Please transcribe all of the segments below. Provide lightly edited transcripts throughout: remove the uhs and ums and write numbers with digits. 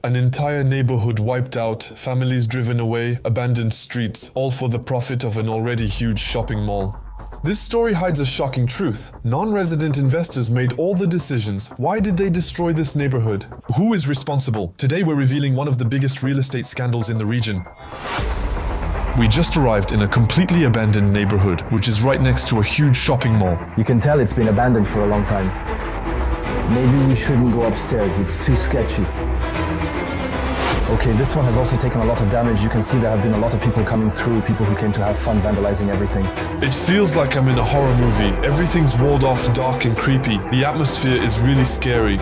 An entire neighborhood wiped out, families driven away, abandoned streets, all for the profit of an already huge shopping mall. This story hides a shocking truth. Non-resident investors made all the decisions. Why did they destroy this neighborhood? Who is responsible? Today we're revealing one of the biggest real estate scandals in the region. We just arrived in a completely abandoned neighborhood, which is right next to a huge shopping mall. You can tell it's been abandoned for a long time. Maybe we shouldn't go upstairs, it's too sketchy. Okay, this one has also taken a lot of damage. You can see there have been a lot of people coming through, people who came to have fun vandalizing everything. It feels like I'm in a horror movie. Everything's walled off, dark and creepy. The atmosphere is really scary.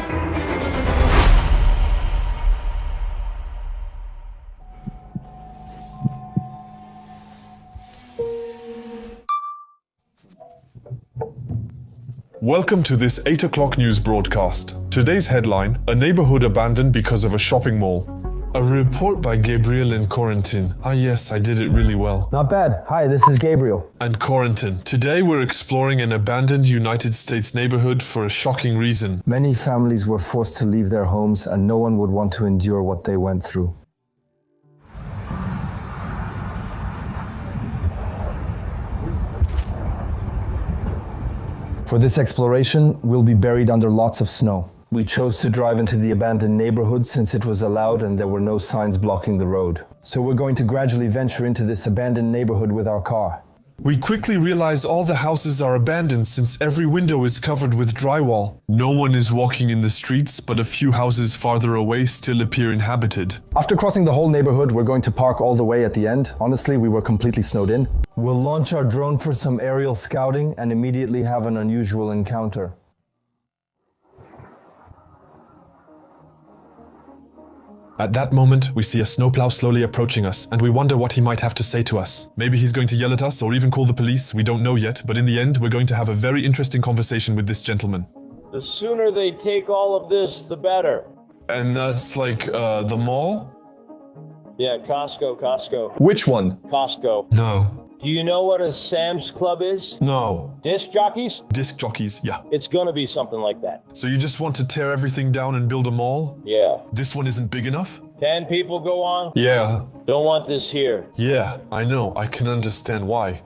Welcome to this 8 o'clock news broadcast. Today's headline, a neighborhood abandoned because of a shopping mall. A report by Gabriel and Corentin. Ah yes, I did it really well. Not bad. Hi, this is Gabriel. And Corentin. Today we're exploring an abandoned United States neighborhood for a shocking reason. Many families were forced to leave their homes and no one would want to endure what they went through. For this exploration, we'll be buried under lots of snow. We chose to drive into the abandoned neighborhood since it was allowed and there were no signs blocking the road. So we're going to gradually venture into this abandoned neighborhood with our car. We quickly realize all the houses are abandoned since every window is covered with drywall. No one is walking in the streets, but a few houses farther away still appear inhabited. After crossing the whole neighborhood, we're going to park all the way at the end. Honestly, we were completely snowed in. We'll launch our drone for some aerial scouting and immediately have an unusual encounter. At that moment, we see a snowplow slowly approaching us, and we wonder what he might have to say to us. Maybe he's going to yell at us or even call the police, we don't know yet, but in the end, we're going to have a very interesting conversation with this gentleman. The sooner they take all of this, the better. And that's like, the mall? Yeah, Costco. Which one? Costco. No. Do you know what a Sam's Club is? No. Disc jockeys? Disc jockeys, yeah. It's gonna be something like that. So you just want to tear everything down and build a mall? Yeah. This one isn't big enough? 10 people go on? Yeah. Don't want this here. Yeah, I know. I can understand why.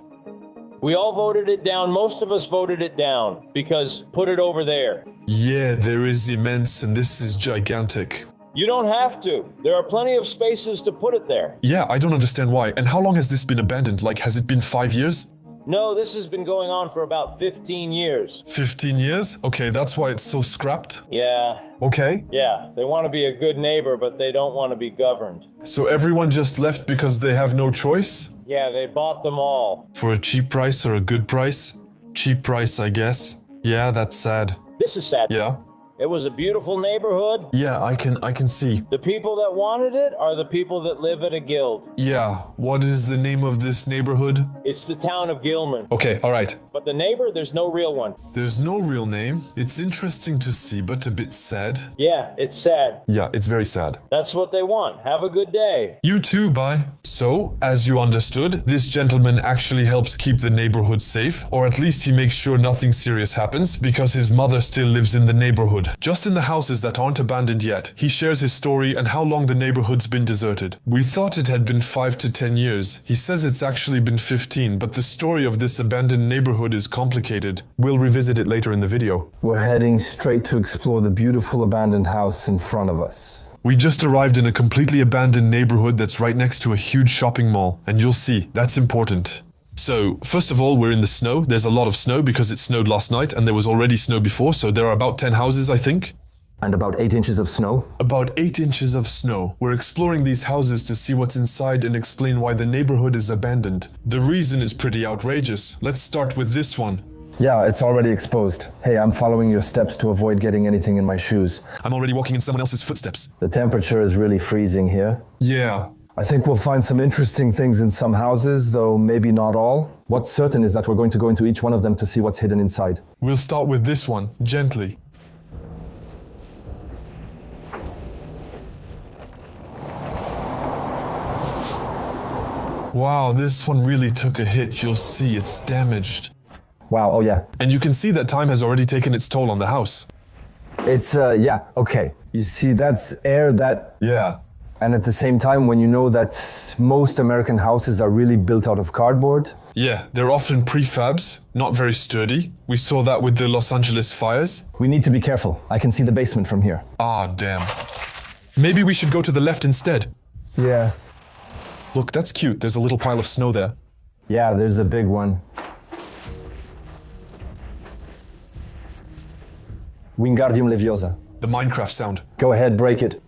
We all voted it down. Most of us voted it down because put it over there. Yeah, there is immense and this is gigantic. You don't have to. There are plenty of spaces to put it there. Yeah, I don't understand why. And how long has this been abandoned? Like, has it been 5 years? No, this has been going on for about 15 years. 15 years? Okay, that's why it's so scrapped? Yeah. Okay. Yeah, they want to be a good neighbor, but they don't want to be governed. So everyone just left because they have no choice? Yeah, they bought them all. For a cheap price or a good price? Cheap price, I guess. Yeah, that's sad. This is sad. Yeah? It was a beautiful neighborhood. Yeah, I can see. The people that wanted it are the people that live at a guild. Yeah, what is the name of this neighborhood? It's the town of Gilman. Okay, alright. But the neighbor, there's no real one. There's no real name. It's interesting to see, but a bit sad. Yeah, it's sad. Yeah, it's very sad. That's what they want. Have a good day. You too, bye. So, as you understood, this gentleman actually helps keep the neighborhood safe, or at least he makes sure nothing serious happens, because his mother still lives in the neighborhood. Just in the houses that aren't abandoned yet, he shares his story and how long the neighborhood's been deserted. We thought it had been 5 to 10 years. He says it's actually been 15, but the story of this abandoned neighborhood is complicated. We'll revisit it later in the video. We're heading straight to explore the beautiful abandoned house in front of us. We just arrived in a completely abandoned neighborhood that's right next to a huge shopping mall, and you'll see, that's important. So, first of all, we're in the snow. There's a lot of snow because it snowed last night and there was already snow before, so there are about 10 houses, I think. And about 8 inches of snow? About 8 inches of snow. We're exploring these houses to see what's inside and explain why the neighborhood is abandoned. The reason is pretty outrageous. Let's start with this one. Yeah, it's already exposed. Hey, I'm following your steps to avoid getting anything in my shoes. I'm already walking in someone else's footsteps. The temperature is really freezing here. Yeah. I think we'll find some interesting things in some houses, though maybe not all. What's certain is that we're going to go into each one of them to see what's hidden inside. We'll start with this one, gently. Wow, this one really took a hit. You'll see, it's damaged. Wow, oh yeah. And you can see that time has already taken its toll on the house. It's, yeah, okay. You see, that's air that... Yeah. And at the same time, when you know that most American houses are really built out of cardboard. Yeah, they're often prefabs, not very sturdy. We saw that with the Los Angeles fires. We need to be careful. I can see the basement from here. Ah, damn. Maybe we should go to the left instead. Yeah. Look, that's cute. There's a little pile of snow there. Yeah, there's a big one. Wingardium Leviosa. The Minecraft sound. Go ahead, break it.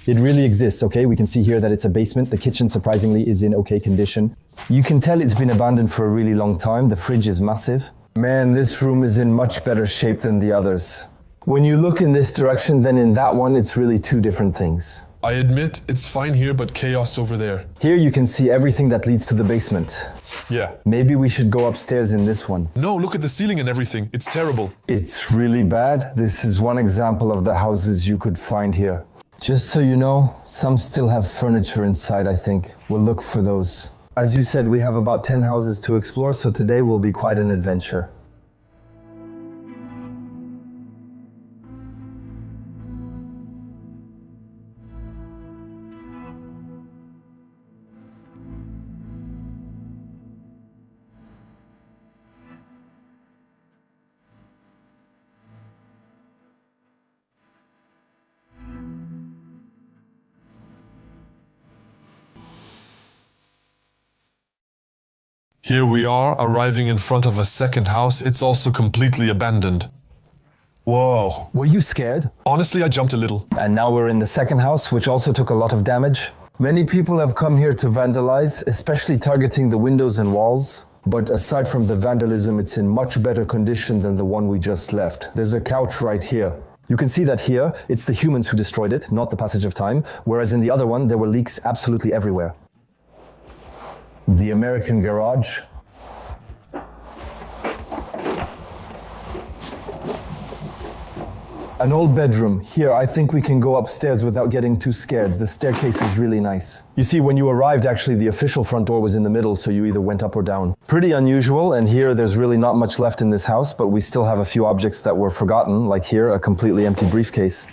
It really exists, okay? We can see here that it's a basement. The kitchen, surprisingly, is in okay condition. You can tell it's been abandoned for a really long time. The fridge is massive. Man, this room is in much better shape than the others. When you look in this direction, then in that one, it's really two different things. I admit, it's fine here, but chaos over there. Here you can see everything that leads to the basement. Yeah. Maybe we should go upstairs in this one. No, look at the ceiling and everything. It's terrible. It's really bad. This is one example of the houses you could find here. Just so you know, some still have furniture inside, I think. We'll look for those. As you said, we have about 10 houses to explore, so today will be quite an adventure. Here we are, arriving in front of a second house. It's also completely abandoned. Whoa. Were you scared? Honestly, I jumped a little. And now we're in the second house, which also took a lot of damage. Many people have come here to vandalize, especially targeting the windows and walls. But aside from the vandalism, it's in much better condition than the one we just left. There's a couch right here. You can see that here, it's the humans who destroyed it, not the passage of time, whereas in the other one, there were leaks absolutely everywhere. The American garage. An old bedroom. Here, I think we can go upstairs without getting too scared. The staircase is really nice. You see, when you arrived, actually, the official front door was in the middle, so you either went up or down. Pretty unusual, and here there's really not much left in this house, but we still have a few objects that were forgotten, like here, a completely empty briefcase.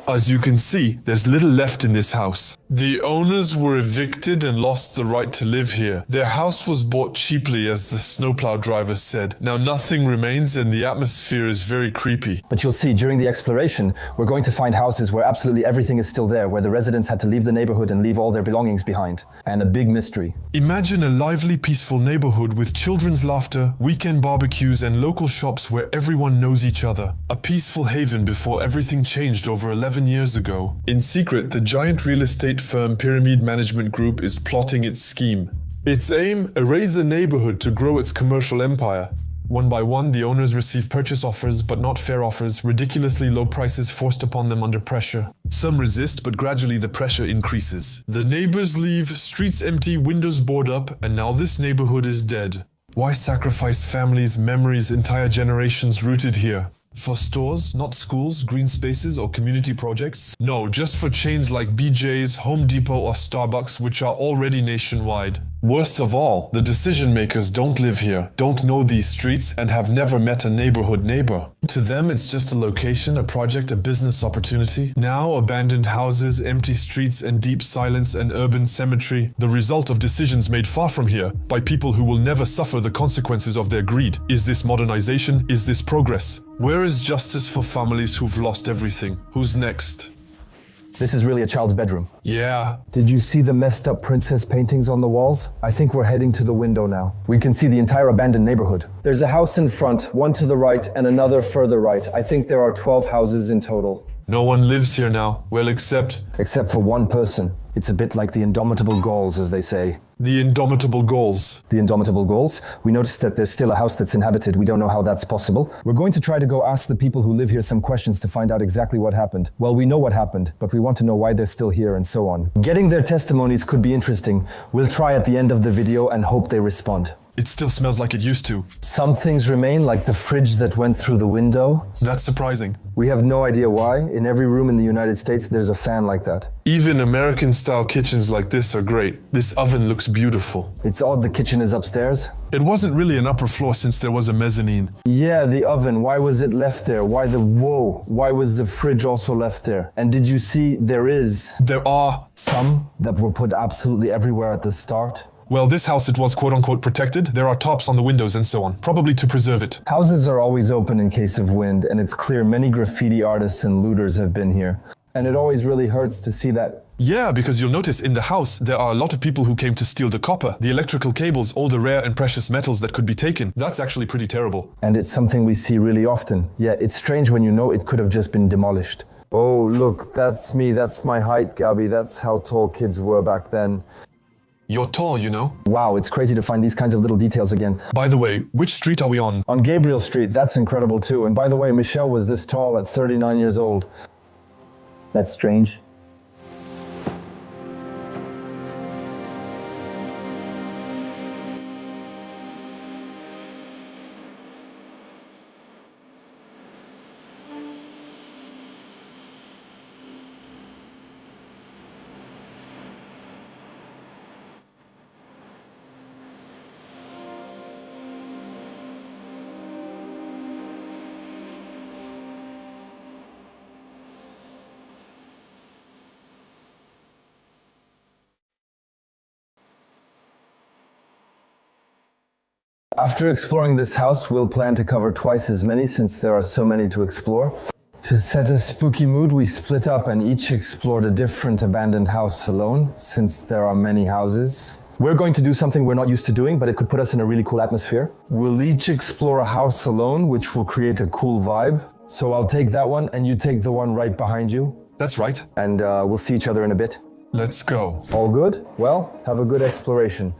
As you can see, there's little left in this house. The owners were evicted and lost the right to live here. Their house was bought cheaply, as the snowplow driver said. Now nothing remains and the atmosphere is very creepy. But you'll see, during the exploration, we're going to find houses where absolutely everything is still there, where the residents had to leave the neighborhood and leave all their belongings behind. And a big mystery. Imagine a lively, peaceful neighborhood with children's laughter, weekend barbecues, and local shops where everyone knows each other. A peaceful haven before everything changed over 11 years ago. In secret, the giant real estate firm Pyramid Management Group is plotting its scheme. Its aim, erase a neighborhood to grow its commercial empire. One by one, the owners receive purchase offers, but not fair offers, ridiculously low prices forced upon them under pressure. Some resist, but gradually the pressure increases. The neighbors leave, streets empty, windows board up, and now this neighborhood is dead. Why sacrifice families, memories, entire generations rooted here? For stores, not schools, green spaces, or community projects? No, just for chains like BJ's, Home Depot, or Starbucks, which are already nationwide. Worst of all, the decision makers don't live here, don't know these streets, and have never met a neighborhood neighbor. To them, it's just a location, a project, a business opportunity. Now, abandoned houses, empty streets, and deep silence, and urban cemetery, the result of decisions made far from here, by people who will never suffer the consequences of their greed. Is this modernization? Is this progress? Where is justice for families who've lost everything? Who's next? This is really a child's bedroom. Yeah. Did you see the messed up princess paintings on the walls? I think we're heading to the window now. We can see the entire abandoned neighborhood. There's a house in front, one to the right, and another further right. I think there are 12 houses in total. No one lives here now. Well, except for one person. It's a bit like the indomitable Gauls, as they say. the indomitable Gauls. The indomitable Gauls. We noticed that there's still a house that's inhabited. We don't know how that's possible. We're going to try to go ask the people who live here some questions to find out exactly what happened. Well, we know what happened, but we want to know why they're still here and so on. Getting their testimonies could be interesting. We'll try at the end of the video and hope they respond. It still smells like it used to. Some things remain, like the fridge that went through the window. That's surprising. We have no idea why. In every room in the United States, there's a fan like that. Even American-style kitchens like this are great. This oven looks beautiful. It's odd the kitchen is upstairs. It wasn't really an upper floor since there was a mezzanine. Yeah, the oven. Why was it left there? Why was the fridge also left there? And did you see There are some that were put absolutely everywhere at the start? Well, this house, it was quote-unquote protected. There are tops on the windows and so on, probably to preserve it. Houses are always open in case of wind, and it's clear many graffiti artists and looters have been here. And it always really hurts to see that. Yeah, because you'll notice in the house, there are a lot of people who came to steal the copper, the electrical cables, all the rare and precious metals that could be taken. That's actually pretty terrible. And it's something we see really often. Yeah, it's strange when you know it could have just been demolished. Oh, look, that's me. That's my height, Gabby. That's how tall kids were back then. You're tall, you know? Wow, it's crazy to find these kinds of little details again. By the way, which street are we on? On Gabriel Street, that's incredible too. And by the way, Michelle was this tall at 39 years old. That's strange. After exploring this house, we'll plan to cover twice as many since there are so many to explore. To set a spooky mood, we split up and each explored a different abandoned house alone, since there are many houses. We're going to do something we're not used to doing, but it could put us in a really cool atmosphere. We'll each explore a house alone, which will create a cool vibe. So I'll take that one and you take the one right behind you. That's right. And we'll see each other in a bit. Let's go. All good? Well, have a good exploration.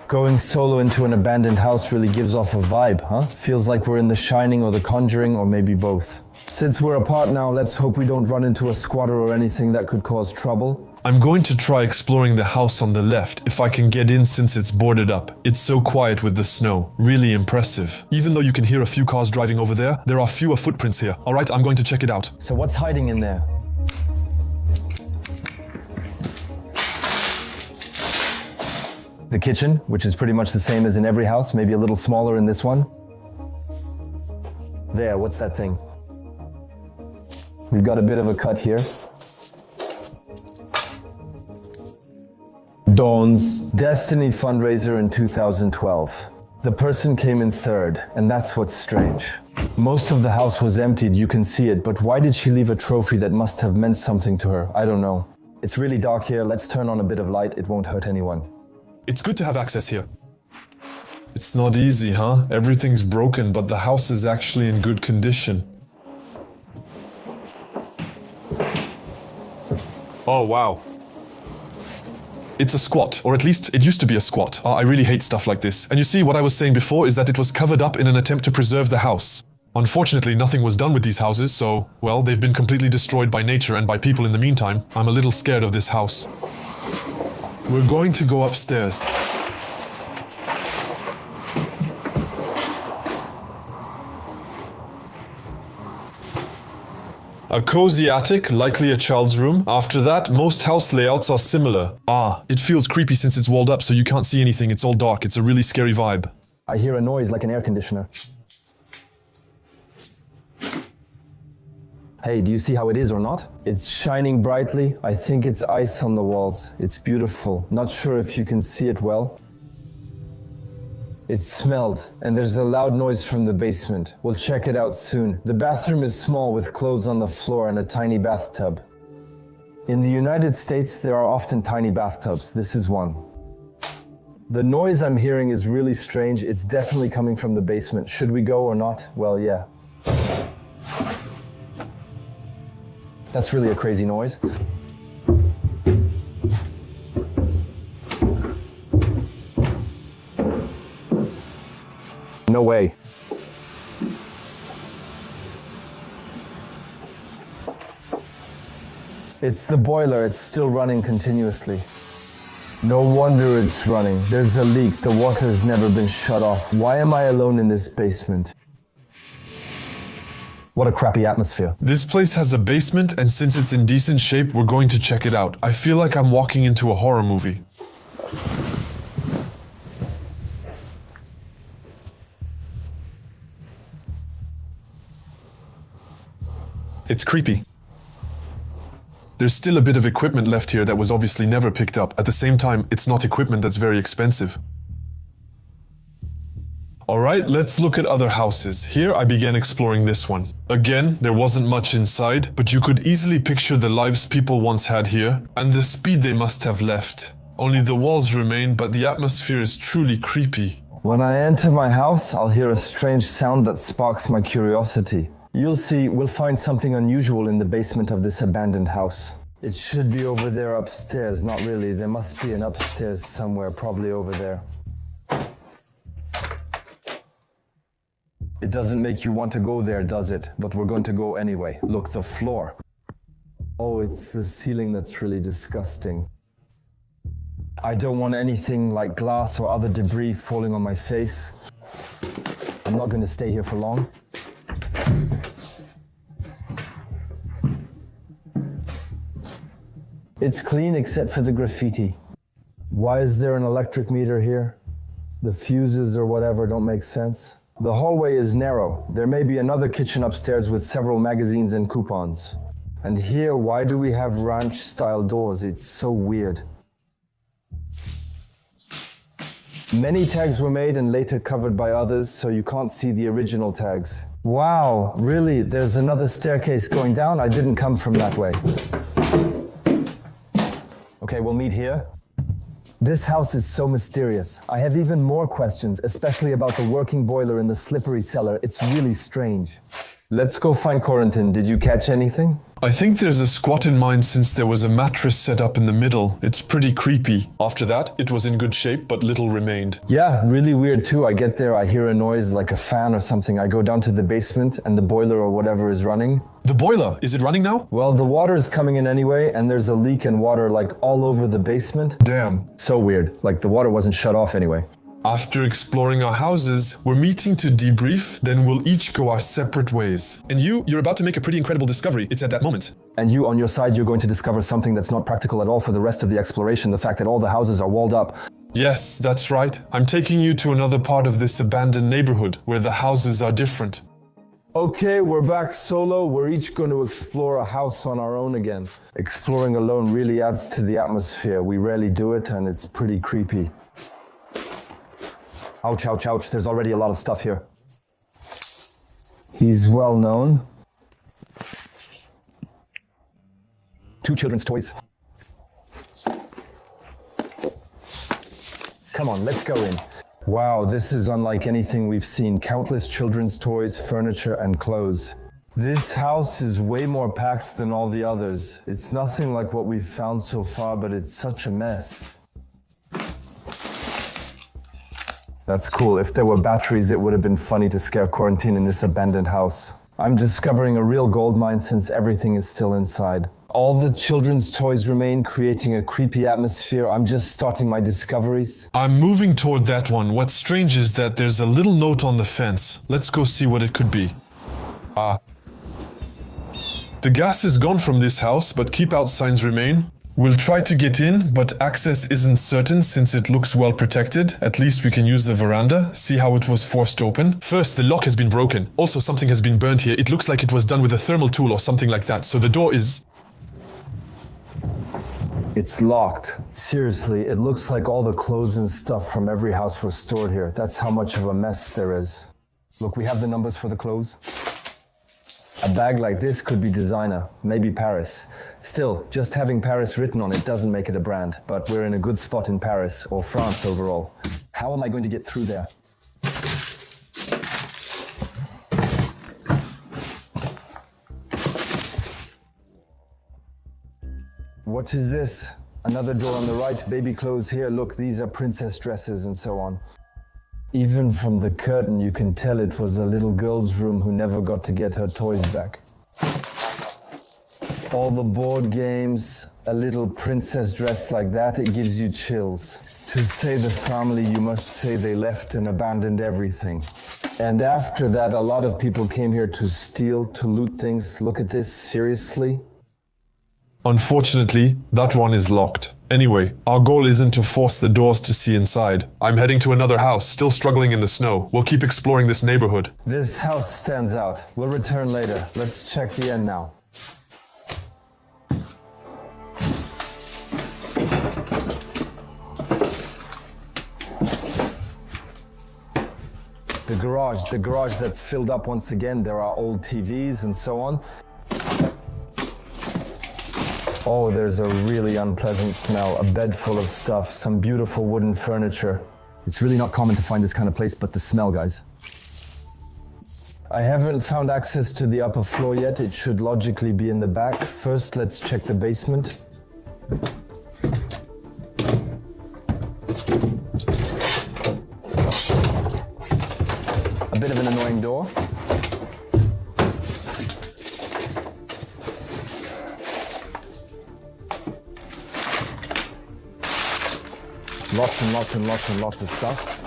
Going solo into an abandoned house really gives off a vibe, huh? Feels like we're in The Shining or The Conjuring, or maybe both. Since we're apart now, let's hope we don't run into a squatter or anything that could cause trouble. I'm going to try exploring the house on the left, if I can get in since it's boarded up. It's so quiet with the snow. Really impressive. Even though you can hear a few cars driving over there are fewer footprints here. Alright, I'm going to check it out. So what's hiding in there? The kitchen, which is pretty much the same as in every house, maybe a little smaller in this one. There, what's that thing? We've got a bit of a cut here. Dawn's Destiny fundraiser in 2012. The person came in third, and that's what's strange. Most of the house was emptied, you can see it, but why did she leave a trophy that must have meant something to her? I don't know. It's really dark here, let's turn on a bit of light, it won't hurt anyone. It's good to have access here. It's not easy, huh? Everything's broken, but the house is actually in good condition. Oh, wow. It's a squat, or at least it used to be a squat. I really hate stuff like this. And you see, what I was saying before is that it was covered up in an attempt to preserve the house. Unfortunately, nothing was done with these houses, so, well, they've been completely destroyed by nature and by people in the meantime. I'm a little scared of this house. We're going to go upstairs. A cozy attic, likely a child's room. After that, most house layouts are similar. It feels creepy since it's walled up so you can't see anything, it's all dark, it's a really scary vibe. I hear a noise like an air conditioner. Hey, do you see how it is or not? It's shining brightly. I think it's ice on the walls. It's beautiful. Not sure if you can see it well. It smelled, and there's a loud noise from the basement. We'll check it out soon. The bathroom is small with clothes on the floor and a tiny bathtub. In the United States, there are often tiny bathtubs. This is one. The noise I'm hearing is really strange. It's definitely coming from the basement. Should we go or not? Well, yeah. That's really a crazy noise. No way. It's the boiler, it's still running continuously. No wonder it's running. There's a leak. The water's never been shut off. Why am I alone in this basement? What a crappy atmosphere. This place has a basement, and since it's in decent shape, we're going to check it out. I feel like I'm walking into a horror movie. It's creepy. There's still a bit of equipment left here that was obviously never picked up. At the same time, it's not equipment that's very expensive. Alright, let's look at other houses. Here I began exploring this one. Again, there wasn't much inside, but you could easily picture the lives people once had here, and the speed they must have left. Only the walls remain, but the atmosphere is truly creepy. When I enter my house, I'll hear a strange sound that sparks my curiosity. You'll see, we'll find something unusual in the basement of this abandoned house. It should be over there upstairs. Not really, there must be an upstairs somewhere, probably over there. It doesn't make you want to go there, does it? But we're going to go anyway. Look, the floor. Oh, it's the ceiling that's really disgusting. I don't want anything like glass or other debris falling on my face. I'm not going to stay here for long. It's clean except for the graffiti. Why is there an electric meter here? The fuses or whatever don't make sense. The hallway is narrow. There may be another kitchen upstairs with several magazines and coupons. And here, why do we have ranch-style doors? It's so weird. Many tags were made and later covered by others, so you can't see the original tags. Wow, really? There's another staircase going down? I didn't come from that way. Okay, we'll meet here. This house is so mysterious. I have even more questions, especially about the working boiler in the slippery cellar. It's really strange. Let's go find Corentin. Did you catch anything? I think there's a squat in mine since there was a mattress set up in the middle. It's pretty creepy. After that, it was in good shape, but little remained. Yeah, really weird too. I get there, I hear a noise like a fan or something. I go down to the basement and the boiler or whatever is running. The boiler, is it running now? Well, the water is coming in anyway, and there's a leak in water like all over the basement. Damn. So weird. Like the water wasn't shut off anyway. After exploring our houses, we're meeting to debrief, then we'll each go our separate ways. And you're about to make a pretty incredible discovery. It's at that moment. And you, on your side, you're going to discover something that's not practical at all for the rest of the exploration, the fact that all the houses are walled up. Yes, that's right. I'm taking you to another part of this abandoned neighborhood, where the houses are different. Okay, we're back solo. We're each going to explore a house on our own again. Exploring alone really adds to the atmosphere. We rarely do it, and it's pretty creepy. Ouch, ouch, ouch. There's already a lot of stuff here. He's well known. 2 children's toys. Come on, let's go in. Wow, this is unlike anything we've seen. Countless children's toys, furniture, and clothes. This house is way more packed than all the others. It's nothing like what we've found so far, but it's such a mess. That's cool. If there were batteries, it would have been funny to scare Corentin in this abandoned house. I'm discovering a real gold mine since everything is still inside. All the children's toys remain, creating a creepy atmosphere. I'm just starting my discoveries. I'm moving toward that one. What's strange is that there's a little note on the fence. Let's go see what it could be. The gas is gone from this house, but keep out signs remain. We'll try to get in, but access isn't certain since it looks well protected. At least we can use the veranda, see how it was forced open. First, the lock has been broken. Also, something has been burned here. It looks like it was done with a thermal tool or something like that, so the door is... It's locked. Seriously, it looks like all the clothes and stuff from every house were stored here. That's how much of a mess there is. Look, we have the numbers for the clothes. A bag like this could be designer, maybe Paris. Still, just having Paris written on it doesn't make it a brand, but we're in a good spot in Paris, or France overall. How am I going to get through there? What is this? Another door on the right, baby clothes here. Look, these are princess dresses and so on. Even from the curtain, you can tell it was a little girl's room who never got to get her toys back. All the board games, a little princess dressed like that, it gives you chills. To say the family, you must say they left and abandoned everything. And after that, a lot of people came here to steal, to loot things. Look at this, seriously? Unfortunately, that one is locked. Anyway, our goal isn't to force the doors to see inside. I'm heading to another house, still struggling in the snow. We'll keep exploring this neighborhood. This house stands out. We'll return later. Let's check the end now. The garage that's filled up once again. There are old TVs and so on. Oh, there's a really unpleasant smell. A bed full of stuff, some beautiful wooden furniture. It's really not common to find this kind of place, but the smell, guys. I haven't found access to the upper floor yet. It should logically be in the back. First, let's check the basement. A bit of an annoying door. Lots and lots and lots and lots of stuff.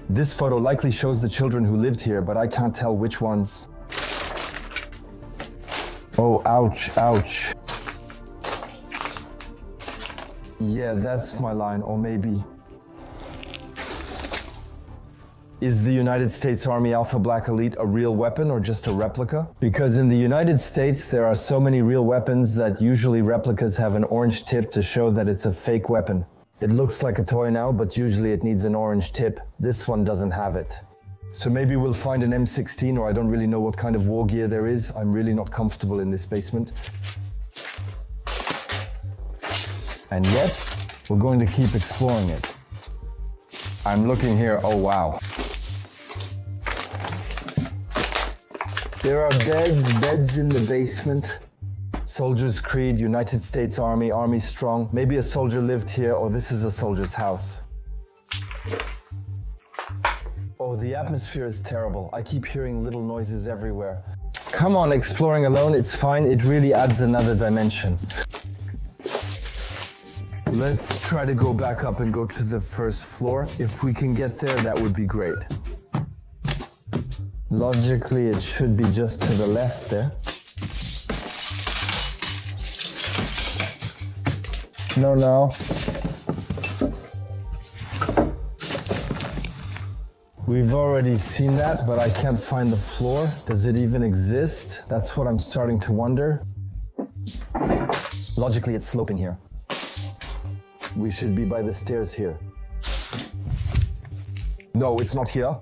This photo likely shows the children who lived here, but I can't tell which ones. Oh, ouch, ouch. Yeah, that's my line, or maybe. Is the United States Army Alpha Black Elite a real weapon or just a replica? Because in the United States, there are so many real weapons that usually replicas have an orange tip to show that it's a fake weapon. It looks like a toy now, but usually it needs an orange tip. This one doesn't have it. So maybe we'll find an M16, or I don't really know what kind of war gear there is. I'm really not comfortable in this basement. And yet, we're going to keep exploring it. I'm looking here, oh wow. There are beds in the basement. Soldiers Creed, United States Army, Army Strong. Maybe a soldier lived here, or this is a soldier's house. Oh, the atmosphere is terrible. I keep hearing little noises everywhere. Come on, exploring alone, it's fine. It really adds another dimension. Let's try to go back up and go to the first floor. If we can get there, that would be great. Logically, it should be just to the left there. No. We've already seen that, but I can't find the floor. Does it even exist? That's what I'm starting to wonder. Logically, it's sloping here. We should be by the stairs here. No, it's not here.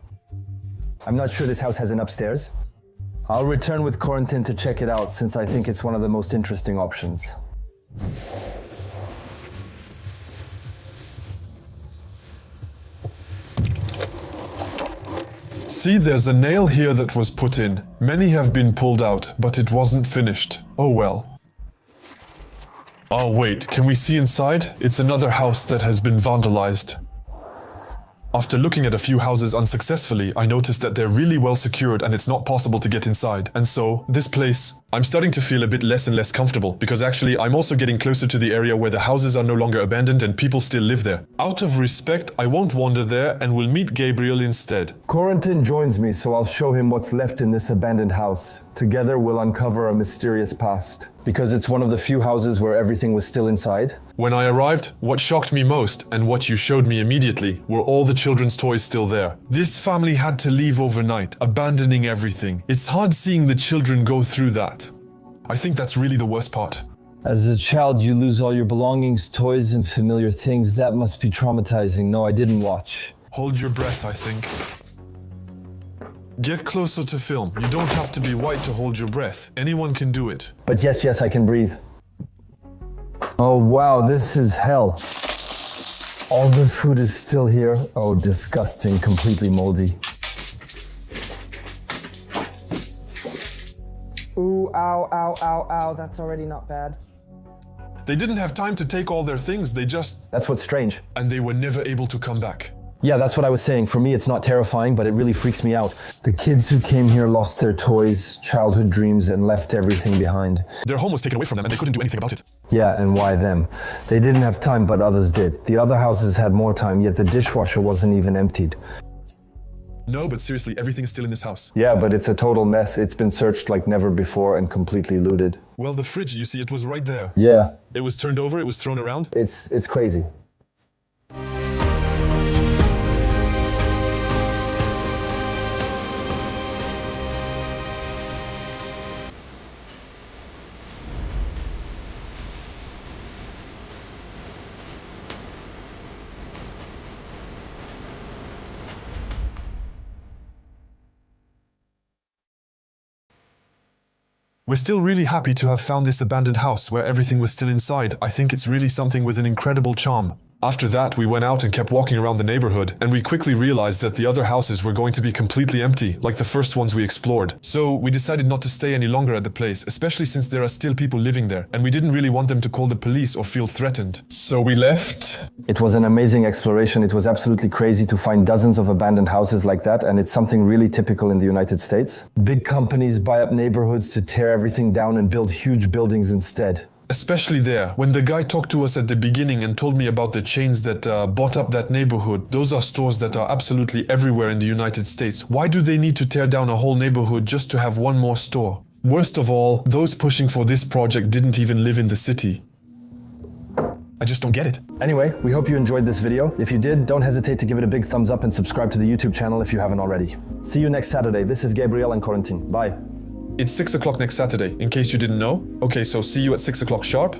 I'm not sure this house has an upstairs. I'll return with Corentin to check it out, since I think it's one of the most interesting options. See, there's a nail here that was put in. Many have been pulled out, but it wasn't finished. Oh well. Oh wait, can we see inside? It's another house that has been vandalized. After looking at a few houses unsuccessfully, I noticed that they're really well secured and it's not possible to get inside. And so, this place, I'm starting to feel a bit less and less comfortable, because actually I'm also getting closer to the area where the houses are no longer abandoned and people still live there. Out of respect, I won't wander there and will meet Gabriel instead. Corentin joins me, so I'll show him what's left in this abandoned house. Together we'll uncover a mysterious past. Because it's one of the few houses where everything was still inside. When I arrived, what shocked me most, and what you showed me immediately, were all the children's toys still there. This family had to leave overnight, abandoning everything. It's hard seeing the children go through that. I think that's really the worst part. As a child, you lose all your belongings, toys, and familiar things. That must be traumatizing. No, I didn't watch. Hold your breath, I think. Get closer to film. You don't have to be white to hold your breath. Anyone can do it. But yes, I can breathe. Oh wow, this is hell. All the food is still here. Oh, disgusting, completely moldy. Ooh, ow, that's already not bad. They didn't have time to take all their things, they just... That's what's strange. And they were never able to come back. Yeah, that's what I was saying. For me, it's not terrifying, but it really freaks me out. The kids who came here lost their toys, childhood dreams, and left everything behind. Their home was taken away from them and they couldn't do anything about it. Yeah, and why them? They didn't have time, but others did. The other houses had more time, yet the dishwasher wasn't even emptied. No, but seriously, everything's still in this house. Yeah, but it's a total mess. It's been searched like never before and completely looted. Well, the fridge, you see, it was right there. Yeah, It was turned over, it was thrown around. it's crazy. We're still really happy to have found this abandoned house where everything was still inside. I think it's really something with an incredible charm. After that, we went out and kept walking around the neighborhood, and we quickly realized that the other houses were going to be completely empty, like the first ones we explored. So we decided not to stay any longer at the place, especially since there are still people living there, and we didn't really want them to call the police or feel threatened. So we left. It was an amazing exploration. It was absolutely crazy to find dozens of abandoned houses like that, and it's something really typical in the United States. Big companies buy up neighborhoods to tear everything down and build huge buildings instead. Especially there, when the guy talked to us at the beginning and told me about the chains that bought up that neighborhood. Those are stores that are absolutely everywhere in the United States. Why do they need to tear down a whole neighborhood just to have one more store? Worst of all, those pushing for this project didn't even live in the city. I just don't get it. Anyway, we hope you enjoyed this video. If you did, don't hesitate to give it a big thumbs up and subscribe to the YouTube channel if you haven't already. See you next Saturday. This is Gabriel and Corentin. Bye. It's 6 o'clock next Saturday, in case you didn't know. Okay, so see you at 6 o'clock sharp.